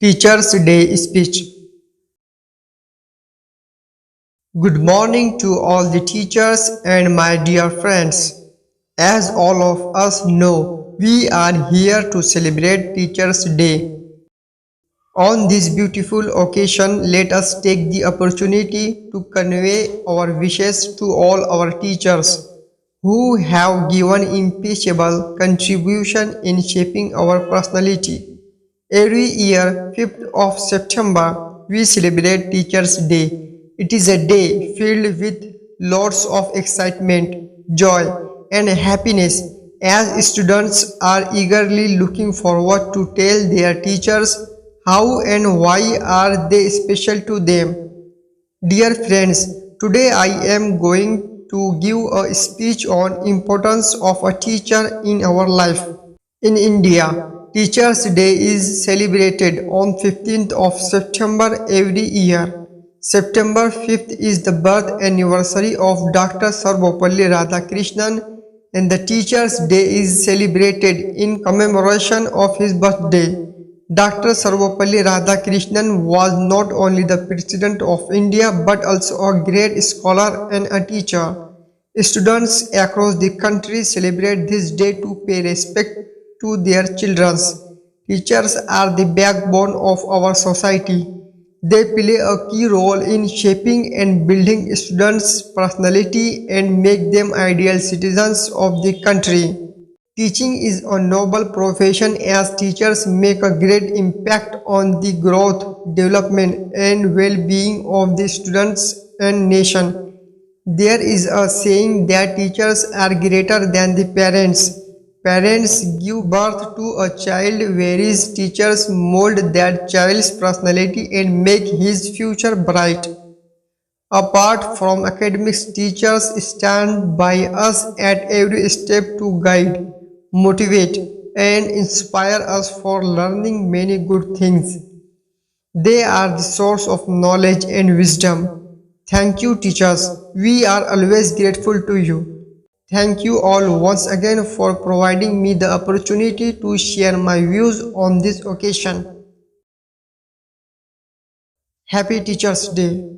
Teachers' Day speech. Good morning to all the teachers and my dear friends. As all of us know, we are here to celebrate Teachers' Day. On this beautiful occasion, let us take the opportunity to convey our wishes to all our teachers who have given impeccable contribution in shaping our personality. Every year, 5th of September, we celebrate Teachers' Day. It is a day filled with lots of excitement, joy, and happiness as students are eagerly looking forward to tell their teachers how and why are they special to them. Dear friends, today I am going to give a speech on importance of a teacher in our life. In India, Teachers' Day is celebrated on 15th of September every year. September 5th is the birth anniversary of Dr. Sarvepalli Radhakrishnan and the Teachers' Day is celebrated in commemoration of his birthday. Dr. Sarvepalli Radhakrishnan was not only the President of India but also a great scholar and a teacher. Students across the country celebrate this day to pay respect to their children. Teachers are the backbone of our society. They play a key role in shaping and building students' personality and make them ideal citizens of the country. Teaching is a noble profession as teachers make a great impact on the growth, development and well-being of the students and nation. There is a saying that teachers are greater than the parents. Parents give birth to a child whereas teachers mold that child's personality and make his future bright. Apart from academics, teachers stand by us at every step to guide, motivate, and inspire us for learning many good things. They are the source of knowledge and wisdom. Thank you, teachers. We are always grateful to you. Thank you all once again for providing me the opportunity to share my views on this occasion. Happy Teachers' Day.